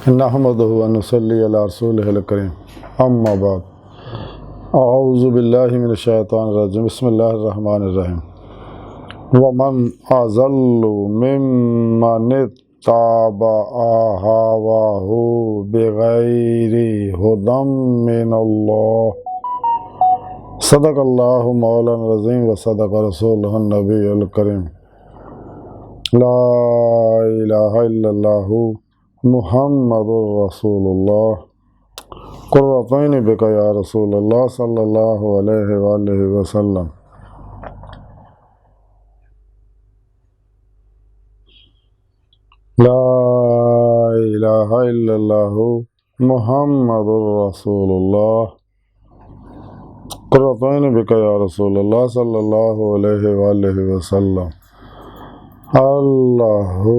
नहमदुहु व नुसल्ली अला रसूलिहिल करीम अम्मा बाद अऊज़ु बिल्लाहि मिनश शैतानिर रजीम बिस्मिल्लाहिर रहमानिर रहीम वमन अज़ल्लु मिम्मन इत्तबअ हवाहु बिगैरि हुदम मिनल्लाह सदक़ल्लाहु मौलाना अज़ीम व सदक़ रसूलुहुन नबियुल करीम ला इलाहा इल्लल्लाहु मुहम्मदुर रसूलुल्लाह क़ुर्रतैनि बिका या रसूलल्लाह सल्लल्लाहु अलैहि वसल्लम। ला इलाहा इल्लल्लाहु मुहम्मदुर रसूलुल्लाह क़ुर्रतैनि बिका या रसूलल्लाह सल्लल्लाहु अलैहि वसल्लम। अल्लाहु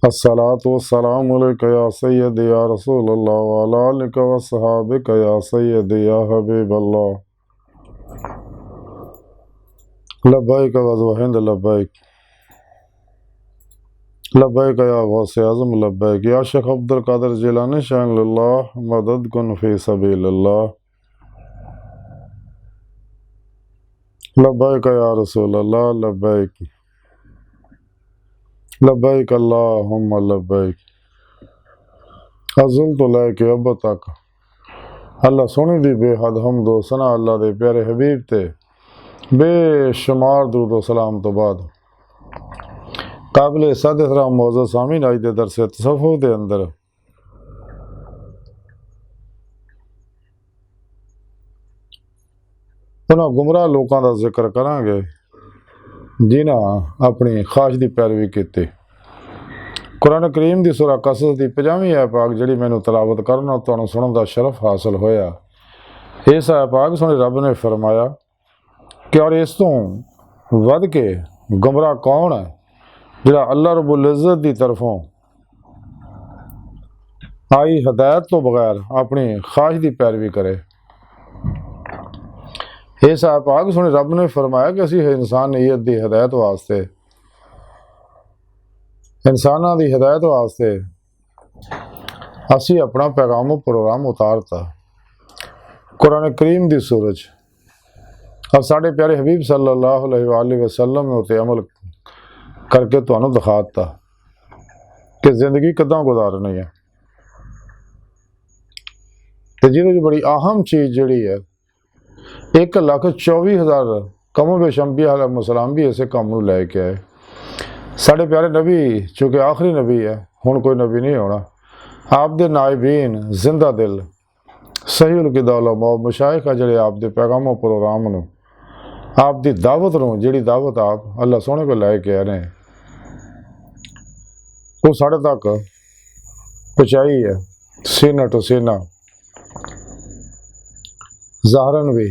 अस्सलातु वस्सलामु अलैका या सय्यदी या रसूलल्लाह व अला आलिका व अस्हाबिका या सय्यदी या हबीबल्लाह। लब्बैक व हिंद लब्बैक लब्बैक या गौसे आज़म लब्बैक या शेख अब्दुल कादिर जिलानी शाह मदद कुन फी सबीलिल्लाह। लब्बैक या रसूलल्लाह लब्बैक लब्बैक अल्लाहुम्मा लब्बैक। अज़ुल्तु लैक अब तक अल्लाह सोनी दी बेहद हमदो सना अल्लाह दे प्यारे हबीब ते बेशुमार दुरूद व सलाम तो बाद काबिल सदर मौजूद सामीन आज दे दरस तसव्वुफ़ दे अंदर उन्हां गुमराह लोगों का जिक्र करांगे जिन्हां अपनी ख्वाहिश की पैरवी की। कुरान करीम की सूरह कसस की 50वीं आयत पाक जिहड़ी मैनूं तलावत करना तुहानूं सुणन का शरफ हासिल होया। इस आयत पाक सुने रब ने फरमाया कि और इस तो वध के गुमराह कौन है जिहड़ा अल्लाह रब्बुल इज़्ज़त की तरफों आई हदायत तो बगैर अपनी ख्वाहिश की पैरवी करे। इस आयत पाक सुने रब ने फरमाया कि असी इंसानियत की हदायत वास्ते इंसाना की हिदायत वास्ते असी अपना पैगाम प्रोग्राम उतारता कुरान करीम की सूरज और साढ़े प्यारे हबीब सल्लल्लाहु अलैहि वसल्लम ने उत्ते अमल करके तुहानूं दिखाता कि जिंदगी किदां गुजारनी है। तो जिहदे बड़ी अहम चीज़ जिहड़ी है 1,24,000 कमो बेश अंबिया अलैहिस्सलाम भी इसे काम नूं लैके आए। साढ़े प्यारे नबी चूँकि आखिरी नबी है हुण कोई नबी नहीं होना आप दे नाइबीन जिंदा दिल सही उलकिदा उलमा मशाइख जिहड़े आप दे पैगामों प्रोग्राम नूं आप दी दावत नूं जिहड़ी दावत आप अल्लाह सोहणे को लैके आ रहे हैं वो साढ़े तक पहुँचाई है सीना टू सीना ज़ाहरन भी।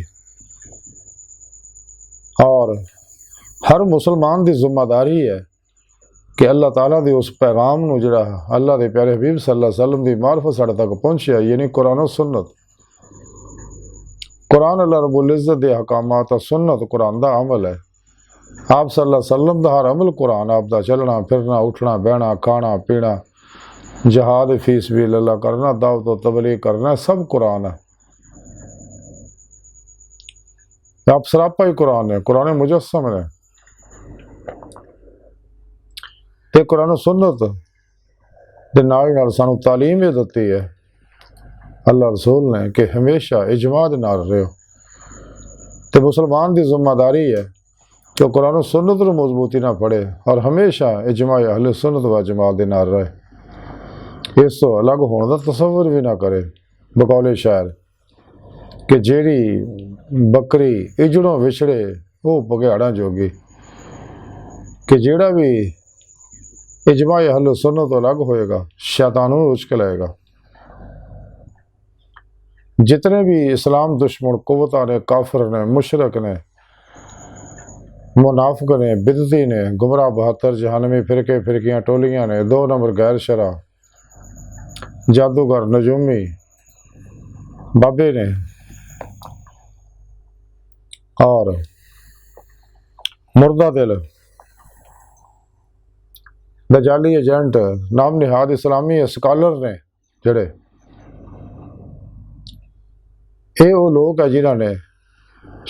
और हर मुसलमान की जिम्मेदारी है कि अल्लाह ताला दे उस पैगाम नूं जिहड़ा अल्लाह दे प्यारे हबीब सल्लल्लाहु अलैहि वसल्लम दी मार्फत साढ़े तक पहुँचिया यानी कुरान और सुन्नत। कुरान अल्लाह रब्बुल इज़्ज़त दे अहकामात और सुन्नत कुरान दा अमल है। आप सल्लल्लाहु अलैहि वसल्लम दा हर अमल कुरान आप दा चलना फिरना उठना बहना खाना पीना जहाद फी सबीलिल्लाह करना दावत व तबलीग करना सब कुरान है। आप सरापा ही कुरान है कुरान मुजस्सम है ते कुरान सुन्नत दे नाल नाल सानू तालीम ये दित्ती है अल्लाह रसूल ने कि हमेशा इजमा दे नाल रहो। तो मुसलमान की जिम्मेदारी है कि कुरान सुन्नत नूं मजबूती ना पढ़े और हमेशा इजमा अहले सुन्नत व जमात दे नाल रहे। इस तो अलग होने का तसव्वुर भी ना करे बकौले शायर कि जेड़ी बकरी इजड़ों विछड़े वो भगेड़ा जोगी कि जेड़ा भी इजमा अहले सुन्नत तो अलग होएगा शैतान उचक लाएगा। जितने भी इस्लाम दुश्मन कुव्वता ने काफिर ने मुशरक ने मुनाफिक ने बिदती ने गुमराह 72 जहानमी फिरके फिरकियाँ टोलियाँ ने 2 नंबर गैर शरा जादूगर नजूमी बाबे ने और मुर्दा दिल दजाली एजेंट नाम निहाद इस्लामी स्कॉलर ने जड़े ये वो लोग है जिन्हों ने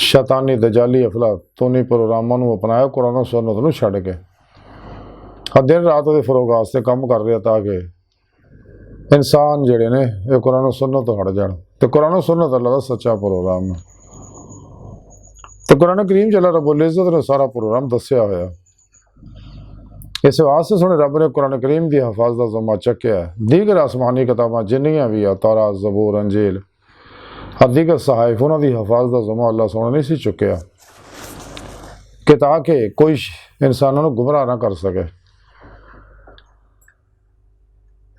शैतानी दजाली अफलातूनी प्रोग्रामां नूं अपनाया कुरान सुन्नत नूं छड्ड के दिन रात वो फरोग वास्ते काम कर रहे ताकि इंसान जड़े ने ये कुरान सुन्नत तो हट जान। तो कुरान सुन्नत अल्लाह का सच्चा प्रोग्राम है। तो कुरान करीम च अल्लाह रब्बुल इज़्ज़त ने सारा प्रोग्राम दस्या होया। इस वास्ते सोने रब ने कुरान करीम की हिफाजत का ज़िम्मा चक्या है। दीगर आसमानी किताबां जिन्नियां भी आ तौरात ज़बूर अंजील दीगर सहाइफ उन्होंने हिफाजत का ज़िम्मा अल्लाह सोने नहीं सी चुकया कि ताकि कोई इंसानों को गुमराह ना कर सके।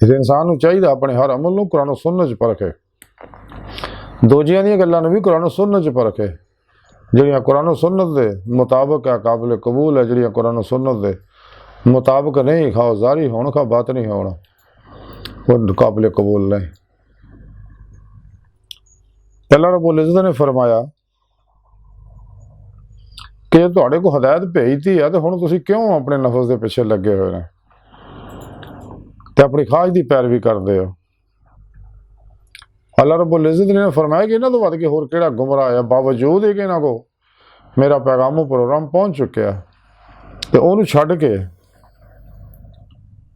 इस इंसान को चाहिए अपने हर अमल को कुरान सुन्नत च परखे, दूजियां दी गल्लां भी कुरान सुन्नत च परखे। जिहड़ियां कुरान सुन्नत दे मुताबिक है काबिल कबूल है, जिहड़ियां कुरान सुन्नत दे मुताबिक नहीं खाओ जारी होने का बात नहीं होना वो काबिल कबूल नहीं। अल्लाह रब्बुल इज़्ज़त ने फरमाया कि तुहाडे को हदायत भेजती है तो हुण तुसीं क्यों अपने नफस के पिछे लगे हुए हैं ते अपनी ख्वाहिश की पैरवी करते हो। अल्लाह रब्बुल इज़्ज़त ने फरमाया कि इन्हां तों वध के होर किहड़ा गुमराह है, बावजूद है कि इन्हां को मेरा पैगाम प्रोग्राम पहुँच चुकिया तो उन्होंने छड्ड के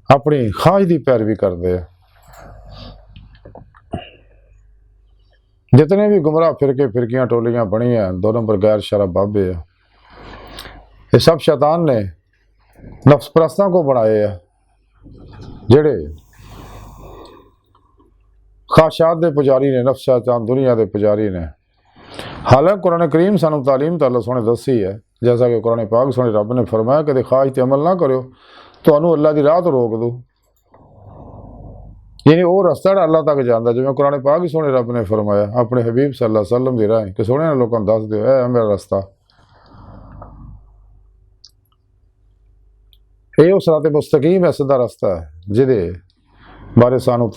अपनी ख्वाहिश की पैरवी करते हैं। जितने भी गुमराह फिरके फिरकियां टोलियां बनी हैं, दो नंबर गैर शरा बाबे है, ये सब शैतान ने नफ्स परस्तां को बनाए है जेड़े ख्वाहिशात दे पुजारी ने, नफ्स शैतान दुनिया के पुजारी ने। हालांकि कुरान करीम सानू तालीम तो अल्लाह सोने दसी है, जैसा कि कुरान पाक सोने रब ने फरमाया कदे ख्वाहिश ते अमल ना करो तो अल्लाह की राह तो रोक दो, यानी वो रस्ता अल्लाह तक जाता जिवें कुरान पाक सोने रब ने फरमाया अपने हबीब सल्लल्लाहु अलैहि वसल्लम की राह कि सोने लोगों को दस दो है मेरा रस्ता। ये उस रात मुस्तकीम है, सीधा रस्ता है जिदे बारे सानू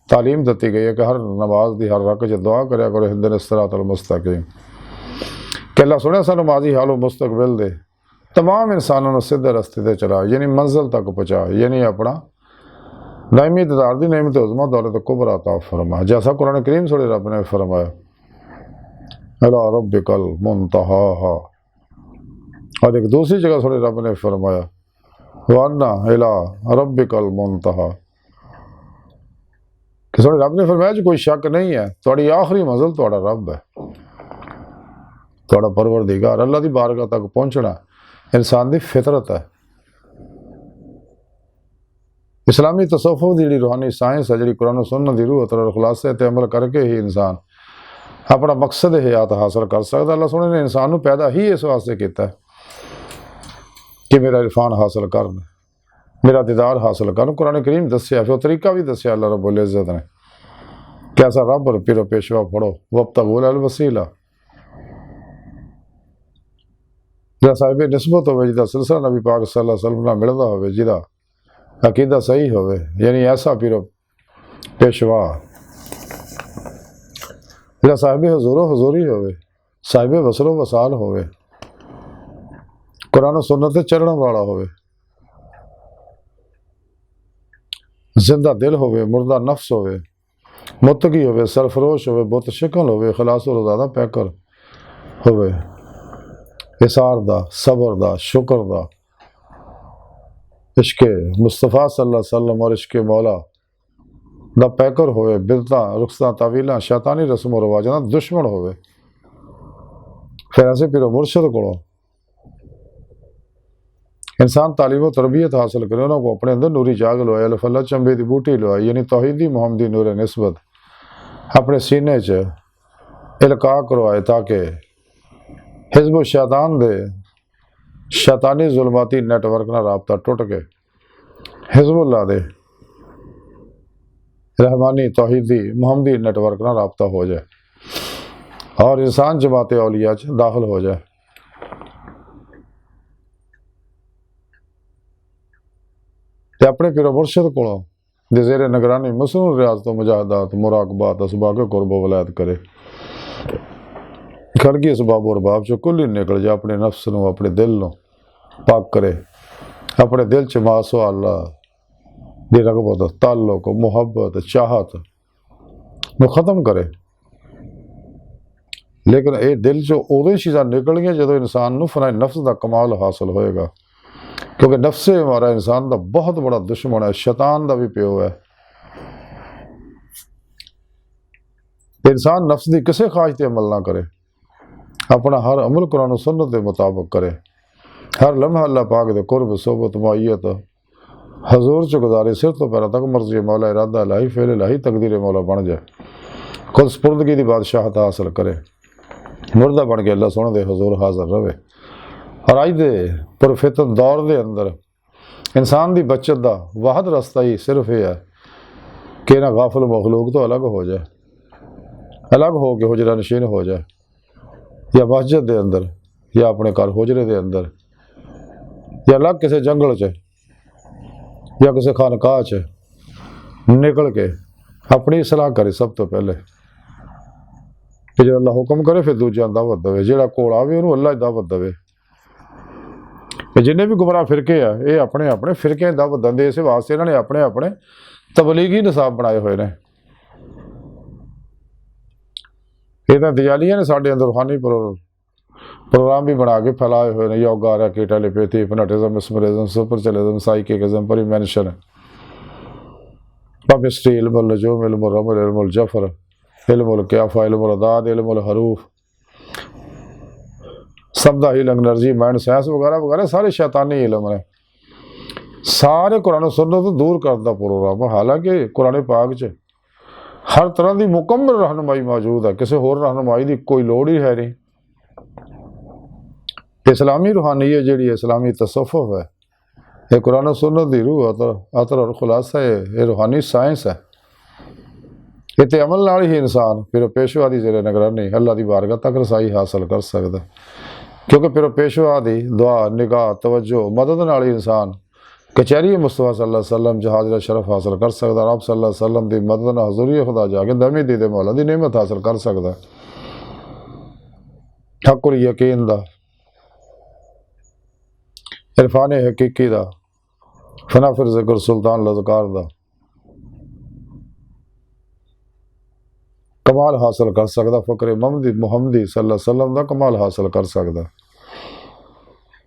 तालीम दी गई है कि हर नमाज की हर रक च दुआ करया करो हिदन सिरातल मुस्तकीम कि अल्लाह सुने सानू माजी हालो मुस्तकबिल दे तमाम इंसानों ने सीधे रस्ते से चला, यानी मंजिल तक पहुँचा, यानी अपना दायमी ददार दी नेमत उज़्मा दौलत कुबरा अता फरमा, जैसा कुरान करीम सोने रब ने फरमाया अला रब्बिकल मुंतहा। और एक दूसरी जगह सोने रब ने फरमाया वाना इला रब्बिकल मुंतहा कि सोने रब ने फरमाया कोई शक नहीं है तुहाडी आखिरी मंजिल तुहाडा रब है, तुहाडा परवरदिगार। अल्लाह की बारगाह तक पहुँचना इंसान की फितरत है। इस्लामी तसव्वुफ की जी रूहानी साइंस है जी कुरान सुन्नत की रूह और खुलासे ते अमल करके ही इंसान अपना मकसद हयात हासिल कर सकता। अल्लाह सोने ने इंसान को पैदा ही इस वास्ते किया कि मेरा इरफान हासिल कर, मेरा दीदार हासिल कर। कुरान करीम दसिया फिर तरीका भी दसिया अल्लाह रब्बुल इज़्ज़त ने कि ऐसा रब और पीरो पेशवा पढ़ो वब्तगूल अल वसीला, जिहड़ा साहिब निस्बत हो, जिहदा सिलसिला नबी पाक सल्लल्लाहु अलैहि वसल्लम नाल मिलदा हो, जिहदा अकीदा सही हो, यानी ऐसा पीरो पेशवा जिहड़ा साहिब हुजूरो हुजूरी हो, साहिब वसलो वसाल हो, कुरान सुन्नत ते चलण वाला हो, जिंदा दिल हो, मुर्दा नफ्स हो, मुतकी हो, सरफरोश हो, बुत शिकल हो, खलास रोज़ादा पैकर हो, इसार दा सबर दा शुक्र दा इश्क मुस्तफ़ा सल्लल्लाहु अलैहि वसल्लम और इश्क मौला दा पैकर होवे, बिदता रुखसा तावीला शैतानी रस्म और रवाजा दा दुश्मन होवे। फिर ऐसे पिरो मुर्शद को इंसान तालीम और तरबियत हासिल करे, उन्होंने अपने अंदर नूरी जाग लवाए, अल्फल्ला चंबे की बूटी लवाई, यानी तौहीदी मोहम्मदी नूर निस्बत अपने सीने च इल्का करवाए ताकि हिज़्ब शैतान दे शैतानी जुल्माती नेटवर्क ना राबता टुट के हिज़्बुल्लाह दे रहमानी तौहीदी मोहम्मदी नेटवर्क ना राबता हो जाए और इंसान जमात औलिया च दाखिल हो जाए। ते अपने पिरो मुर्शद को दे ज़ेरे निगरानी मसनून रियाज़त मुजाहदात मुराकबात असबाब कुर्ब वलायत करे खड़गी असबाब और बाब चो कुल ही निकल जा अपने नफ्स नूं अपने दिल नूं पाक करे अपने दिल च मासो अल्लाह दी रगबत ताल्लुक मुहब्बत चाहत नूं ख़त्म करे। लेकिन ये दिल चो उदों चीज़ां निकलणियां जदों इंसान नूं फना नफ्स का कमाल हासिल होएगा, क्योंकि नफ्से हमारा इंसान का बहुत बड़ा दुश्मन है, शैतान का भी प्यो है। इंसान नफ्स की किसी ख्वाहिश पर अमल ना करे, अपना हर अमल कुरान सुन्नत के मुताबिक करे, हर लम्हा अल्लाह पाक दे कुर्ब सोबत मुआयत हजूर च गुजारे, सिर तो पैरों तक मर्जी मौला इरादा इलाही फेल इलाही तकदीर मौला बन जाए, खुद स्पुर्दगी की बादशाहत हासिल करे, मुर्दा बन के अल्लाह सोने दे हजूर हाजिर रहे। और अज दे पुरफितन दौर के अंदर इंसान की बचत का वाहद रस्ता ही सिर्फ यह है कि इन्हां गाफिल मखलूक तो अलग हो जाए, अलग हो के हुजरा नशीन हो जाए, या मस्जिद के अंदर या अपने घर हुजरे के अंदर या अलग किसी जंगल च या किसी खानकाह च निकल के अपनी सलाह करे। सब तो पहले कि जो अल्लाह हुक्म करे फिर दूजा दावत दे, जोड़ा कोल आवे उन्होंने अल्लाह दावत दे। जिन्हें भी गुमराह फिरके है ये अपने अपने फिरके दावत देंगे, इस वास्ते इन्होंने अपने अपने तबलीगी निसाब बनाए हुए हैं। ये दियालियां ने साढ़े अंदर रूहानी प्रोग्राम भी बना के फैलाए हुए हैं, yoga racket allopathy hypnotism mesmerism सुपरचलिज्म साइकिज्म परिमेंशन पबिस्ट्री इल्मुल नजूम इल्मुल रमल इल्मुल जफर इल्मुल क़ियाफा इल्मुल अदाद इल्मुल हरूफ सबदा हीलिंग एनर्जी माइंड साइंस वगैरह वगैरह सारे शैतानी इल्म है, सारे कुरान सुन्नत तो दूर करता प्रोग्राम। हालांकि कुरान पाक च हर तरह की मुकम्मल रहनुमाई मौजूद है, किसी होर रहनुमाई की कोई लोड़ ही है नहीं। इस्लामी रूहानीयत जी इस्लामी तसव्वुफ है, ये कुरान सुन्नत की रूह अतर और खुलासा है, ये रूहानी साइंस है। इतने अमल नाल ही इंसान फिर पेशवा की ज़ेरे निगरानी अल्लाह की बारगाह तक रसाई हासिल कर सकता, क्योंकि फिर पेशवा की दुआ निगाह तवज्जो मदद नाल ही इंसान कचहरी मुस्तफा सल्लल्लाहु अलैहि वसल्लम जहाज़ शरफ हासिल कर सकता, आप सल्लल्लाहु अलैहि वसल्लम की मदद नाल हज़ूरी खुदा जाके दमी दीदे मौला की नेमत हासिल कर सकता। हकुल यकीन दा इरफान हकीकी दा फना फिर जिक्र सुल्तान लज़कार दा कमाल हासिल कर सकता, फ़क्र मुहम्मदी सल्लल्लाहु अलैहि वसल्लम का कमाल हासिल कर सकता।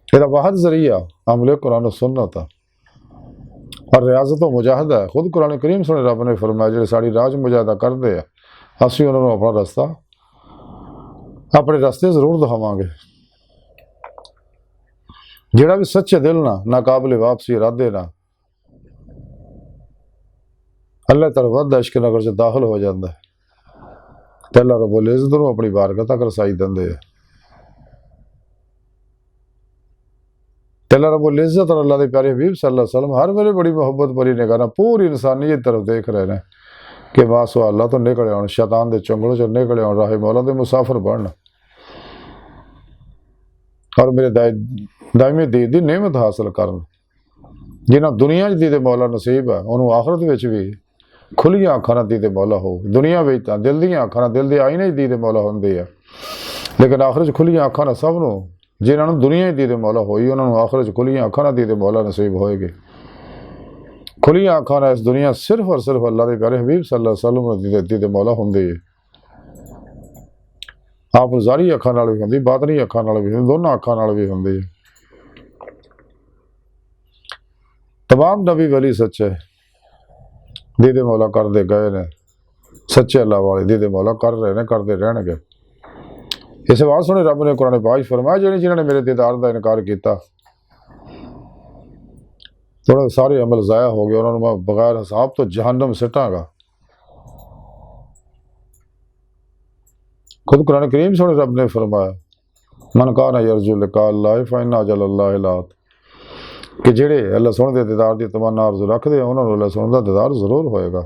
यह वाहद जरिया अमले कुरान सुन्नत है और रियाजत व मुजाहदा है। खुद कुरान करीम सुने रब ने फरमाया जो साड़ी राज मुजाहदा करते हैं असी उन्होंने अपना रस्ता अपने रस्ते जरूर दिखावांगे। जोड़ा भी सच्चे दिल ना नाकाबिल वापसी इरादे ना अल्लाह तरफ इश्क नगर से दाखिल हो जाता है, तो अल्लाह रब्बुल इज़्ज़त नूं अपनी बारगाह तक रसाई देंदे है। अल्लाह रब्बुल इज़्ज़त और अल्लाह के प्यारे हबीब सल्लल्लाहु अलैहि वसल्लम हर वेले बड़ी मोहब्बत भरी निगाह पूरी इंसानियत तरफ देख रहे हैं कि मासो अल्लाह तो निकले आन, शैतान के चुंगल चो निकले आन, राह मौला के मुसाफिर बन और मेरे दायमी दीद की नेमत हासिल करन। जिन्हें दुनिया दीदे मौला नसीब है उन्होंने आखरत में भी खुलियां अखां नाल दीदे मौला हो। दुनिया में तो दिल दियां अखां दिल के आईने दीदे मौला होंदी है, लेकिन आखिर खुलियां अखां नाल सब नूं जिन्होंने दुनिया ही दीदे मौला होई उन्होंने आखिर खुलियां अखां नाल दीदे मौला नसीब होएगी। खुलियां अखां नाल इस दुनिया सिर्फ और सिर्फ अल्लाह के प्यारे हबीब सल्लल्लाहु अलैहि वसल्लम दीदे मौला होंदी है। आप ज़ारी अखां नाल भी होंदी, बातनी अखां नाल भी होंदी, दोनों अखां नाल भी होंदी है। तमाम नबी वली सच्चे दीदे मौला करते गए ने, सच्चे अल्लाह वाले दीदे मौला कर रहे हैं, करते रहणगे। इस बात सुने रब ने कुरान पाक फरमाया जिन्होंने मेरे दीदार का इनकार किया थोड़ा सारे अमल ज़ाया हो गए, उन्होंने मैं बगैर हिसाब तो जहन्नम सिटांगा। खुद कुरान करीम सुने रब ने फरमाया मन कान यरजु लिका अल्लाह फ़इन्ना अजलल्लाहि लात कि जेड़े अल्लाह सुन दे दीदार की तमन्ना आरज़ू रखते हैं उन्होंने अल्लाह सुन दा दीदार जरूर होएगा।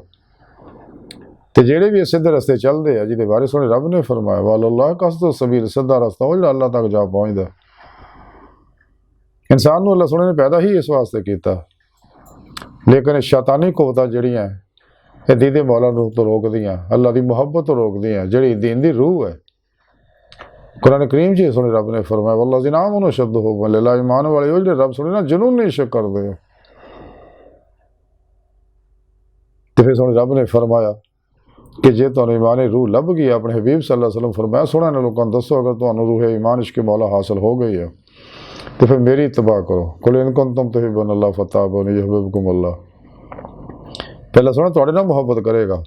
तो जेड़े भी सीधे रस्ते चलते हैं जिहदे बारे सुने रब ने फरमाया वल्लाह कसदु सबील सीधा रस्ता वो जो अल्लाह तक जा पहुँचता। इंसान को अल्लाह सुने ने पैदा ही इस वास्ते किया लेकिन ये शैतानी कुव्वतां जिहड़ियां ये दीदे मौला नूर तो रोकदियां, अल्लाह की मुहब्बत तो रोकदियां, जिहड़ी दीन दी रूह है। कुरान करीम जी सुने रब ने फरमाया वल्लज़ीना आमनू अशद्दु हुब्बन लिल्लाह, ईमान वाले वो जिहड़े रब सुने ना जुनूनी इश्क करदे हो। ते फिर सुने रब ने फरमाया कि जे तुहानू ईमान रूह लभ गई, अपने हबीब सल्लल्लाहु अलैहि वसल्लम फरमाया सोहणे ने लोगों को दसो अगर तुहानू रूह ईमान इश्क मौला हासिल हो गई है तो फिर मेरी इत्तबा करो। कुल इन कुंतुम तुहिब्बूनल्लाह फत्तबिऊनी युहब्बिबकुमुल्लाह। पहले सोहना तुहाडे नाल मुहब्बत करेगा।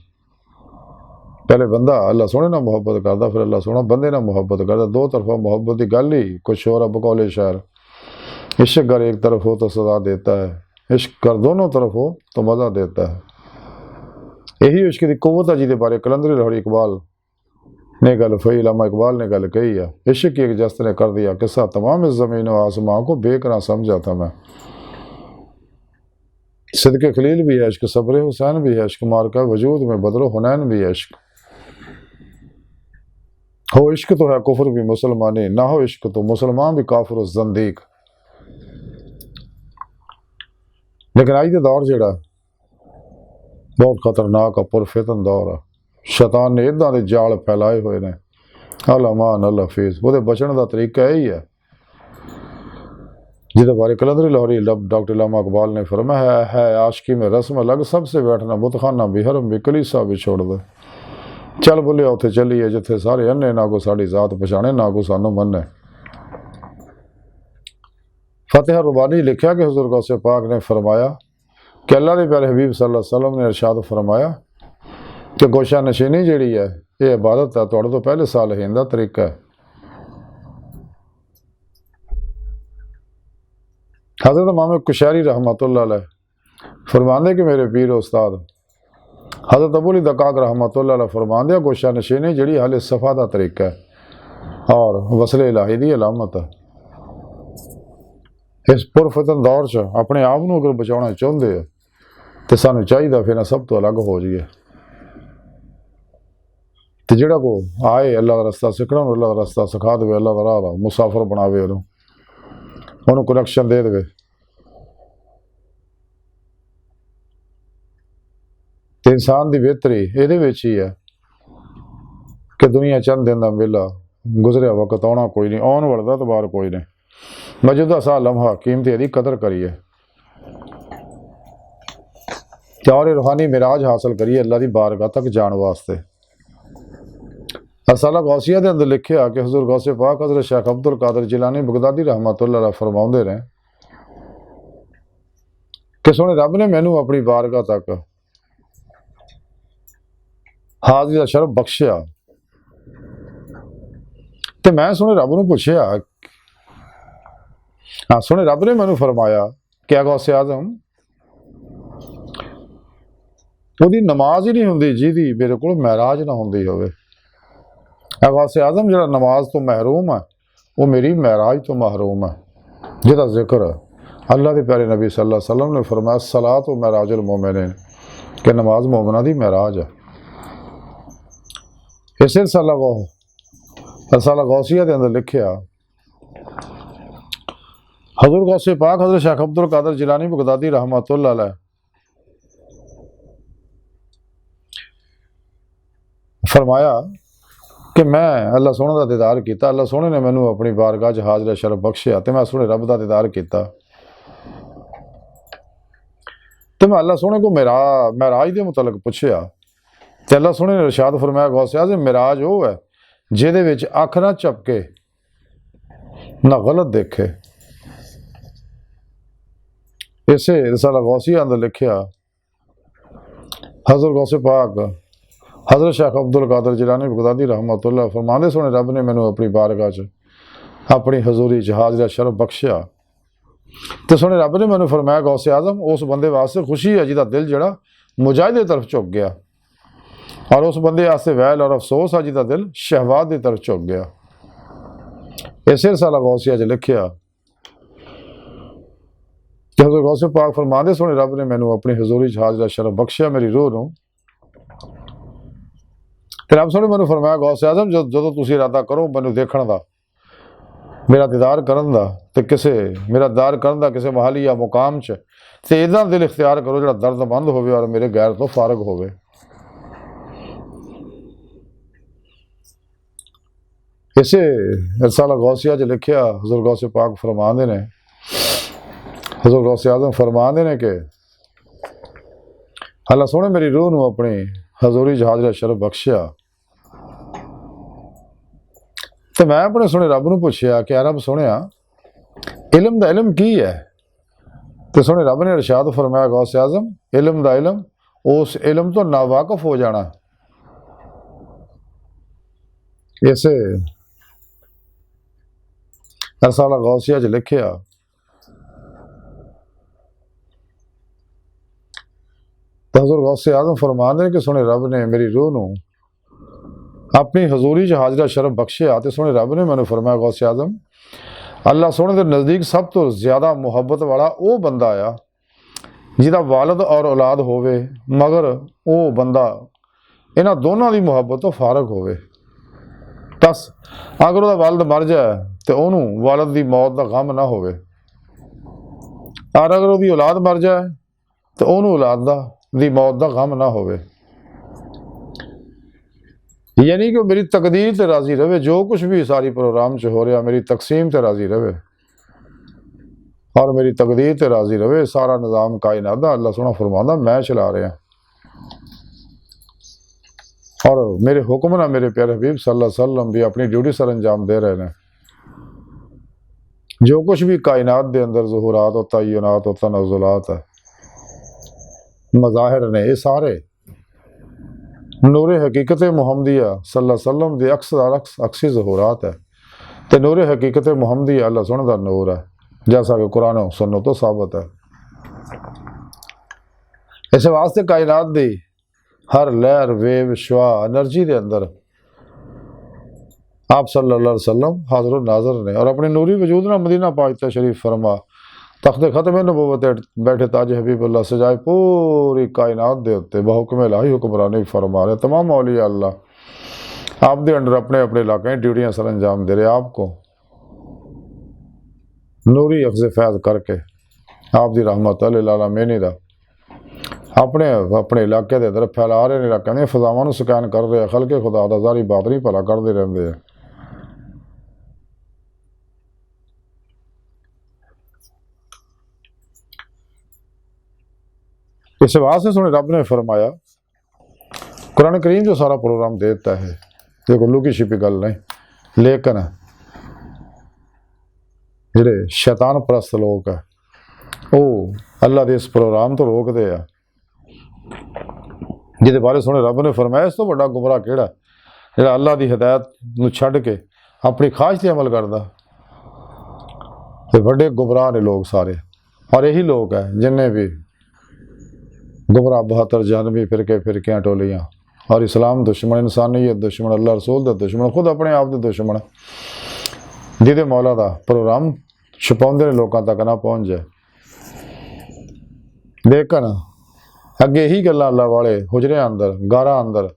पहले बंदा अल्लाह सोहणे नाल मुहब्बत करदा, फिर अल्लाह सोहना बंदे नाल मुहब्बत करदा। दो तरफा मुहब्बत की गल ही कुछ और अब कौले शायर। इश्क अगर एक तरफ हो तो सजा देता है, इश्क कर दोनों तरफ हो तो मज़ा देता है। यही इश्क की कुव्वत है जिहदे बारे कलंदरी लाहौरी इकबाल ने गल फई, अल्लामा इकबाल ने गल कही है। इश्क की एक जस्त ने कर दिया किस्सा तमाम इस ज़मीन व आसमां को बेकरां समझा था मैं। सिद्के खलील भी है इश्क, सब्र हुसैन भी है इश्क, मारका वजूद में बदरो हुनैन भी है इश्क। हो इश्क तो है कुफर भी मुसलमानी, ना हो इश्क तो मुसलमान भी काफिर और जंदीक। लेकिन अज का दौर जिहड़ा बहुत खतरनाक है, पुरफितन दौर है। शैतान ने इदां दे जाल फैलाए हुए ने, अल्लाह मान अल्लाह हफीज़। वो बचने का तरीका यही है जिहदे बारे कलंदरी लाहौरी डॉक्टर अल्लामा इकबाल ने फरमाया है आशिकी में रस्म अलग, सबसे बैठना बुतखाना भी हरम भी कलीसा भी छोड़ दे। चल बोलिया उत्थे चलीए जिथे सारे अन्ने, ना को साड़ी जात पछाणे ना को सानू मन्ने। फतेह रुबानी लिखा कि हुज़ूर गौसे पाक ने फरमाया कि अल्लाह के प्यारे हबीब सल्लल्लाहु अलैहि वसल्लम ने इरशाद फरमाया कि गोशा नशीनी जिहड़ी है ये इबादत है, तुहाडे तो पहले सालहीन दा तरीका है। हज़रत इमाम कुशैरी रहमतुल्लाह अलैह फरमांदे कि मेरे पीर उस्ताद हज़रत अबू अली दकाक रहमतुल्लाह अलैह फरमांदे गोशा नशीनी जिहड़ी हाले सफ़ा दा तरीका है और वसले इलाही दी अलामत है। इस पुरफतन दौर च अपने आप को अगर बचाना चाहते हो तो सानू चाहिए फिर सब तो अलग हो जाइए। तो जिहड़ा को आए अल्लाह का रस्ता सीखना, अल्लाह का रस्ता सिखा दे, अल्लाह का राह मुसाफिर बनावे, उन्होंने कनेक्शन दे दे। तो इंसान की बेहतरी ये ही है कि दुनिया चंद दिन का मेला गुजरिया वक्त आना कोई नहीं, आने वाला तो बार कोई नहीं। मौजूदा सा लम्हा कीमती यदि कदर करिए और रूहानी मिराज हासिल करिए अल्लाह की बारगाह तक जाने वास्ते। रसाला गौसिया के अंदर लिखा कि हुज़ूर गौसे पाक हज़रत शेख अब्दुल कादिर जिलानी बगदादी रहमतुल्लाह अलैह फरमाउंदे ने कि सोहणे रब ने मैनू अपनी बारगाह तक हाज़री दा शरफ बख्शिया। तो मैं सोहणे रब नूं पुछया, हाँ सोहणे रब ने मैनू फरमाया क्या गौसे आज़म ਉਹਦੀ नमाज ही नहीं होंदी जिहदी मेरे को महराज ना होंदी होवे। गौसे आज़म जिहड़ा नमाज तो महरूम है वो मेरी महराज तो महरूम है। जिहदा जिक्र अल्लाह के प्यारे नबी सल्लल्लाहु अलैहि वसल्लम ने फरमाया सलात व महराजुल मोमिनीन कि नमाज मोमिना दी महराज है। इस रसाला गौसिया के अंदर लिखा हज़ूर गौसे पाक हज़रत शेख अब्दुल कादिर जिलानी बगदादी रहमतुल्लाह अलैह फरमाया कि मैं अल्लाह सोहने का दीदार किया, अल्लाह सोहने ने मैनू अपनी बारगाह च हाज़र शरफ बख्शिया तो मैं सोहने रब का दीदार किया। तो मैं अल्लाह सोहने को महराज के मुतलक पुछया तो अल्लाह सोहने ने इरशाद फरमाया गौसे आज़म महराज वो है जिहदे विच अख ना झपके ना गलत देखे। इसे रसाला गौसिया अंदर लिखा हज़रत गौसे पाक हज़रत शेख अब्दुल कादिर जिलानी बगदादी रहमतुल्लाह फरमांदे सोहणे रब ने मैनू अपनी बारगाह च अपनी हजूरी च हाज़रा शरफ बख्शिया। तो सोहणे रब ने मैनू फरमाया गौसे आज़म उस बंदे वास्ते खुशी है जिहदा दिल जिहड़ा मुजाहिदे तरफ झुक गया और उस बंदे वास्ते वैल और अफसोस है जिहदा दिल शहवात की तरफ झुक गया। इसे रसाला गौसिया च लिखिया कि हज़रत गौसे पाक फरमांदे सोहणे रब ने मैनू अपनी हजूरी च हाज़रा शरफ बख्शिया मेरी रूह नूं। रब सोहणे मैनू फरमाया गौसे आज़म जो तुसीं इरादा करो मैनू देखण दा मेरा दीदार करन दा ते किसे मेरा दीदार करन दा किसे महाली या मुकाम च ते इदां दिल इख्तियार करो जिहड़ा दर्दमंद होवे और मेरे गैर तो फारग होवे। इसे रसाला गौसिया च लिखिया हज़रत गौसे पाक फरमांदे ने, हज़रत गौसे आज़म फरमांदे ने कि अल्लाह सोहणे मेरी रूह नूं अपनी हजूरी जहाज दा शरफ बख्शिया तो मैं अपने सोहणे रब नूं पुछया कि रब सोहणिया इलम दा इलम की है? तो सोहणे रब ने इरशाद फरमाया गौसे आज़म इलम दा इलम उस इलम तो नावाकफ हो जाना। इसे रसाला गौसिया च लिखिया तो हज़रत गौसे आज़म फरमांदे कि सोहणे रब ने मेरी रूह नूं अपनी हजूरी च हाजरा शरफ बख्शिया तो सोहणे रब ने मैनूं फरमाया गौसे आज़म अल्लाह सोहणे दे नज़दीक सब तो ज़्यादा मुहब्बत वाला वो बंदा आ जिहदा वालद और औलाद होवे मगर वो बंदा इन्हां दोनों की मुहब्बत तो फारग होवे। बस अगर वह वालद मर जाए तो उन्होंने वालद की मौत का गम ना होवे और अगर वही औलाद मर जाए तो उन्होंने औलाद की मौत का गम ना होवे। यानी कि मेरी तकदीर ते राजी रहे, जो कुछ भी सारी प्रोग्राम च हो रहा मेरी तकसीम ते राजी रहे और मेरी तकदीर ते राजी रहे। सारा निज़ाम कायनात दा अल्लाह सोहना फरमांदा मैं चला रहा और मेरे हुक्म ना मेरे प्यारे हबीब सल्लल्लाहु अलैहि वसल्लम भी अपनी ड्यूटी सर अंजाम दे रहे हैं। जो कुछ भी कायनात के अंदर ज़ुहुरात और तय्युनात और तनज़ुलात है मज़ाहिर ने ये सारे नूर हकीकत मुहम्मदिया सल्लल्लाहु अलैहि वसल्लम के अक्सी ज़ुहुरात है तो नूर हकीकत मुहम्मदिया अल्लाह सोहने का नूर है जैसा कि कुरान और सुन्नत तो साबित है। इस वास्ते कायनात की हर लहर वेव श्वा एनर्जी के अंदर आप सल्लल्लाहु अलैहि वसल्लम हाज़िर नाज़र ने और अपने नूरी वजूद ना मदीना पाक शरीफ फरमा तख्त खत्म नबूवत बैठे ताज हबीबुल्लाह सजाए पूरी कायनात दे उत्ते बहुकम इलाही हुक्मरानी फरमा रहे। तमाम औलिया अल्लाह आप दे अंडर अपने अपने इलाके ड्यूटियां सर अंजाम दे रहे। आपको नूरी अफ्ज़ फैज़ करके आप दी रहमत लिल आलमीन दा अपने अपने इलाके के अंदर फैला रहे हैं। इलाकों दी फज़ावां नूं स्कैन कर रहे हैं, खलके खुदा दा ज़ारी बातनी भला करते रहते हैं। इस वास्ते सुने रब ने फरमाया कुरान करीम जो सारा प्रोग्राम देता है देखो लुकी छिपी गल नहीं, लेकिन जेडे शैतान परस्त लोग है वो अल्लाह के इस प्रोग्राम तो रोकते हैं जिहदे बारे सुने रब ने फरमाया इस तो बड़ा गुमराह किहड़ा जिहड़ा अल्लाह की हिदायत नूं छड्ड के अपनी ख्वाहिश ते अमल करदा। ते बड़े गुमराह ने लोग सारे और यही लोग है जिन्हें भी गुमराह 72 जानवी फिरकियाँ टोलियाँ और इस्लाम दुश्मन इंसानियत दुश्मन अल्लाह रसूल का दुश्मन खुद अपने आप के दुश्मन जिहदे मौला का प्रोग्राम छुपाउंदे ने लोगों तक ना पहुँच जाए। लेकिन अगे यही गल्लां अल्लाह वाले हुजरियां अंदर गारा अंदर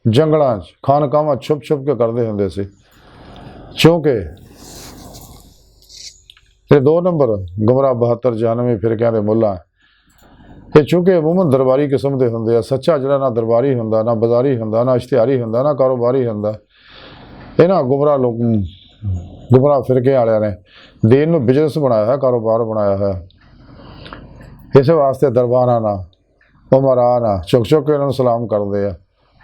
जंगलों खानकावां छुप छुप के करते होंदे सी क्योंकि ये 2 नंबर गुमराह 72 जानवी फिरकियां दे मुल्ला ये चूँकि अमूमन दरबारी किस्म के होंगे सच्चा जरा ना दरबारी होंदा ना बाजारी होंदा ना इश्तिहारी होंदा ना कारोबारी होंदा। इन्हां गुमराह लोग गुमराह फिरके वालियां ने दीन नूं बिजनेस बनाया है, कारोबार बनाया है। इस वास्ते दरबारा ना उमरा ना चुक चुक के इन्होंने सलाम करते हैं,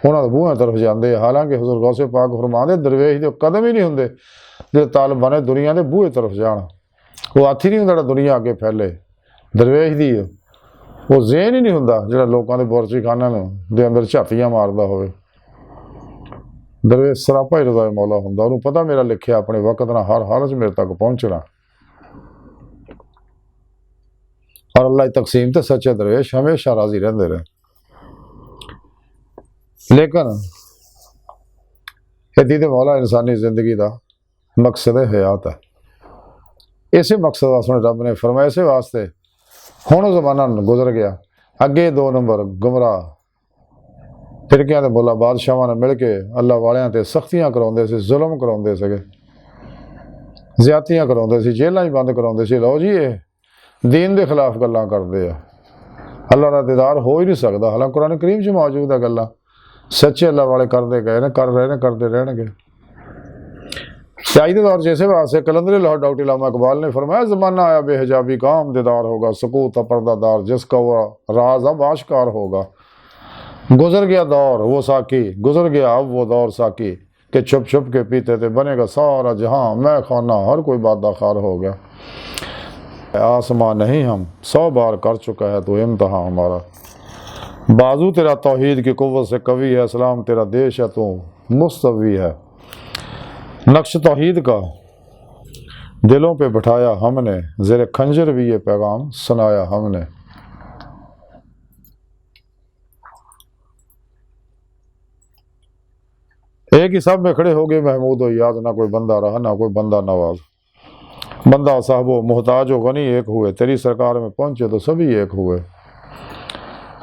उन्होंने बूहें तरफ जाते हैं। हालांकि हुज़ूर गौसे पाक फरमाते दरवेश के कदम ही नहीं होंगे जो तालिबान ने दुनिया के बूहे तरफ जान, वो हाथी नहीं होंदा दुनिया अगे फैले। दरवेश की वो ज़हन ही नहीं होंदा जिहड़ा लोगों के बुरजी खाना दे अंदर झातियां मारदा होवे। दरवेश सरापा ही रज़ा मौला होंदा, उन्होंने पता मेरा लिखिया अपने वक्त ना हर हाल च मेरे तक पहुँचना और अल्लाह तकसीम ते सच्चे दरवेश हमेशा राजी रहते रहे। लेकिन ये दीदे मौला इंसानी जिंदगी का मकसद हयात है। इसे मकसद वास्ते रब ने फरमाया इसे वास्ते हुण जमाना गुजर गया। अगे 2 नंबर गुमराह फिरकियां दे मुल्ला बादशाहां ने मिल के अल्लाह वालियां ते सख्तियां कराउंदे सी, जुल्म कराउंदे सके। ਜ਼ਿਆਦਤੀਆਂ ਕਰਾਉਂਦੇ ਸੀ, ਜੇਲ੍ਹਾਂ ਹੀ ਬੰਦ ਕਰਾਉਂਦੇ ਸੀ। ਲਓ ਜੀ, ਇਹ ਦੀਨ ਦੇ ਖਿਲਾਫ ਗੱਲਾਂ ਕਰਦੇ ਆ। ਅੱਲਾ ਦਾ ਦੀਦਾਰ ਹੋ ਹੀ ਨਹੀਂ ਸਕਦਾ। ਹਾਲਾਂਕਿ ਕੁਰਾਨ ਕਰੀਮ 'ਚ ਮੌਜੂਦ ਹੈ ਗੱਲਾਂ। सच्चे अल्लाह वाले करते गए ने, कर रहे ने, करते रहणगे। शाही दौर जैसे वास्ते कलंदरी लाहौर डॉक्टर इलामा इकबाल ने फरमाया, ज़माना आया बेहिजाबी का आमदेदार होगा, सकूत पर्दादार जिसका वह राज अब आश्कार होगा। गुजर गया दौर वो साकी, गुजर गया अब वो दौर साकी कि छुप छुप के पीते थे, बनेगा सारा जहां मैं खाना, हर कोई बादाखार हो गया। आसमां नहीं हम 100 बार कर चुका है तो इम्तहान हमारा। बाजू तेरा तौहीद की कुव्वत से कवी है, इस्लाम तेरा देश है तो मुस्तवी है। नक्श तौहीद का दिलों पे बिठाया हमने, ज़ेरे खंजर भी ये पैगाम सुनाया हमने। एक ही सब में खड़े हो गए महमूद हो याद, ना कोई बंदा रहा ना कोई बंदा नवाज। बंदा साहबो मोहताज हो गनी एक हुए, तेरी सरकार में पहुंचे तो सभी एक हुए।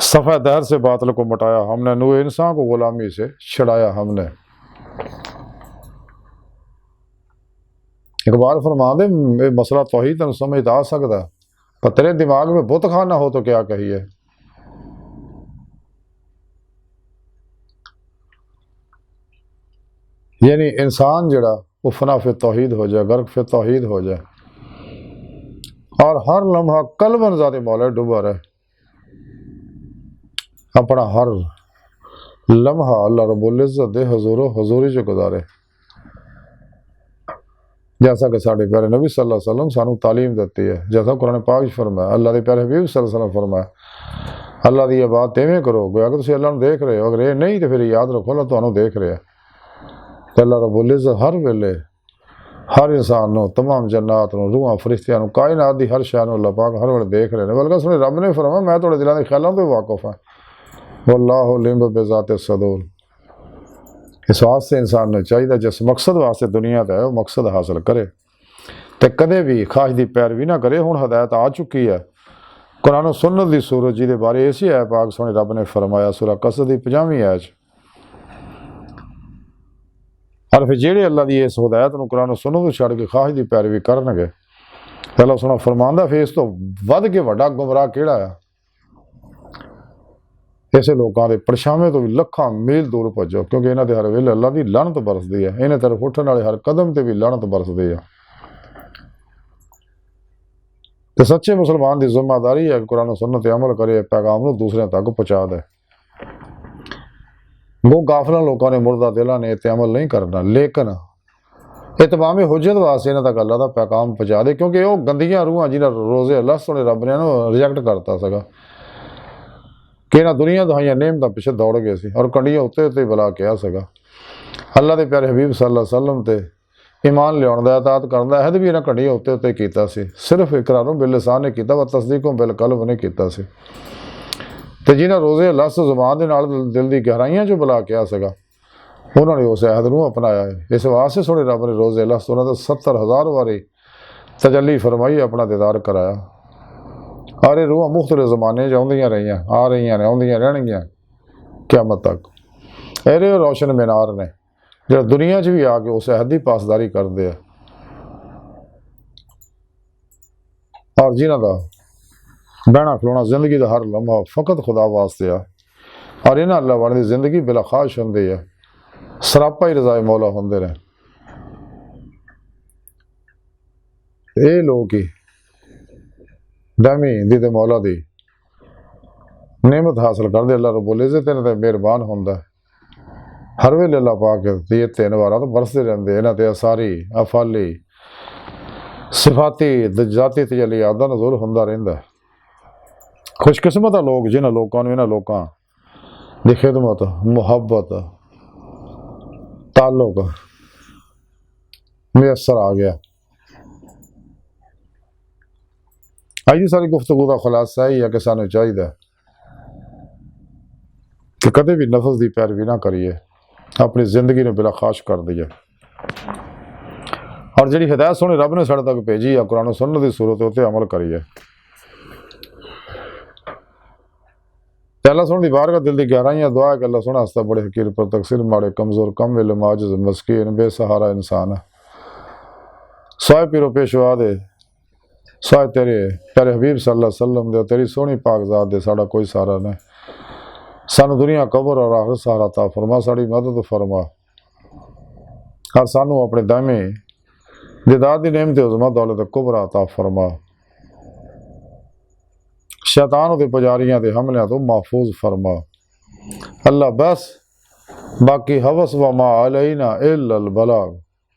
सफ़ा दहर से बातिल को मटाया हमने, नूर इंसान को गुलामी से छड़ाया हमने। इकबाल फरमा दे, मसला तौहीद तेन समझ आ सकता, पर तेरे दिमाग में बुत खाना हो तो क्या कहिए। यानी इंसान जड़ा वो फना फिर तौहीद हो जाए, गर्क फिर तौहीद हो जाए, और हर लम्हा कल्बन ज़ाते मौला डूबा रहे। अपना हर लम्हा अल्लाह रब्बुल इज़्ज़त दे हजूरी च गुजारे। जैसा कि साढ़े प्यारे नबी सल्लल्लाहु अलैहि वसल्लम सानू तालीम देती है, जैसा कुरान पाक फरमाया, अल्लाह के प्यारे हबीब सल्लल्लाहु अलैहि वसल्लम फरमाया, अल्लाह की इबादत इवें करोगे अगर तुम अल्लाह देख रहे हो, अगर ये नहीं तो फिर याद रखो अल्लाह तुहानू देख रहा है। तो अल्लाह रब्बुल इज़्ज़त हर वेले हर इंसान नू, तमाम जन्नात नू, रूहां फरिश्तियां नू, कायनात दी हर शै नू अल्लाह पाक हर वेले देख रहे हैं। बल्कि सुने रब ने फरमाया, मैं तुहाडे दिलां दे ख्यालां तो वाकिफ हां, वल्लाहु लिम बिज़ाति सदूर। इस वास्ते इंसान ने चाहिए जिस मकसद वास्ते दुनिया का है वह मकसद हासिल करे, तो कदे भी ख्वाहिश की पैरवी ना करे। हुण हदायत आ चुकी है कुरान सुन्नत की सूरत जी के बारे। इसी है पाक सोने रब ने फरमाया सूरह कसस की 50वीं आयत, और फिर जेड़े अल्लाह की इस हदायत को कुरान सुन्नत छड़ के ख्वाहिश की पैरवी करनगे, अल्लाह सोना फरमांदा फिर इस तो वध के वड्डा गुमराह किहड़ा है। ऐसे लोगों के परछावे तो भी लखां मील दूर भजो, क्योंकि इन्हों के हर वेले अल्लाह की लानत बरसती है, इन्हें तरफ उठने वाले हर कदम से भी लानत बरसती है। तो सच्चे मुसलमान की जिम्मेदारी है कि कुरान सुन्नत अमल करे, पैगाम को दूसरे तक पहुँचा दे। वो गाफिल लोगों ने, मुर्दा दिलों ने इस अमल नहीं करना, लेकिन इतमाम हुज्जत वास्ते इन्हों तक अल्लाह का पैगाम पहुँचा दे, क्योंकि वो गंदियां रूहां जिन्हें रोजे अल्लाह सोने रब ने रिजेक्ट करता सगा कि इन्हें दुनिया दहाइयां नेमतां पिछे दौड़ गए सी, और कंडियां उत्ते उत्ते बुला कहा सगा। अल्लाह के प्यारे हबीब सल्लल्लाहु अलैहि वसल्लम ते ईमान लियाउण दा इताअत करन दा अहद भी इन्हां कंडियां उत्ते उत्ते कीता सी, सिर्फ इकरारों बिल लिसान ने कीता, व तस्दीकों बिल कल्ब ने कीता सी। ते जिन्हां रोजे अल्लाह ज़ुबान दे नाल दिल दी गहराइयां चों बुला कहा सगा, उन्होंने उस अहद नूं अपनाया है। इस वास्ते सोहणे रब ने रोजे अल्लाह तो उन्हां दा 70,000 वारी तजल्ली फरमाई, अपना दीदार कराया। और ये रूहां मुख्तलिफ ज़माने आउंदियां रहियां, आ रही ने, आउंदियां रहणगियां क़यामत तक। एरे रोशन मीनार ने जो दुनिया च भी आके उस अहद की पासदारी करते हैं, और जिन्हां दा बहना खलोना जिंदगी का हर लम्हा फ़कत खुदा वास्ते आ, और इन्हां अल्लाह वाले की जिंदगी बिला ख्वाहिश होंदी है, सरापा ही रज़ाए मौला होंदे ने। ये लोग ही दमी दी ते मौला दी नेमत हासिल करते, अल्लाह रब्बुल इज़्ज़त इन्हां ते मेहरबान होंदा है। हर वेले अल्लाह पाक दी तीन वारा तो बरसते रहते, इन्हां ते असारी अफाली सिफाती जाती तजली आदा नज़ूल होंदा रहिंदा है। खुशकिस्मत लोग जिन्हां लोगों इन्हां लोगों की खिदमत, मुहब्बत, ताल्लुक मुयसर आ गया। अज की सारी गुफ्तगू का खुलासा ही है कि सानू चाहिए कि कदे भी नफ्स की पैरवी ना करिए, अपनी जिंदगी ने बिला ख्वाहिश कर दिए, और जी हिदायत सोने रब ने साढ़े तक भेजी है कुरान सुन्नत की सूरत उत्ते अमल करिए। अल्लाह सोने की बारगाह दिल की गहराइयां दुआ है कि अल्लाह सोना हस्ता बड़े हकीर पर तकसीर माड़े कमजोर कम इल्म आजिज़ मस्कीन बेसहारा इंसान है। साए पीरो पेशवा दे, साए तेरे प्यारे हबीब सल्लल्लाहु अलैहि वसल्लम दे, तेरी सोहनी पाक ज़ात दे साड़ा कोई सहारा नहीं। सानू दुनिया कबर और आखिरत सहारा ता फरमा, साड़ी मदद फरमा। और सानू अपने दामे दिदार दी नेमत उज़मा दौलत कुबरा ता फरमा। शैतान दे पुजारियां दे हमलियां तो महफूज फरमा। अल्लाह बस बाकी हवस व मा अलैना इल्लल बलाग।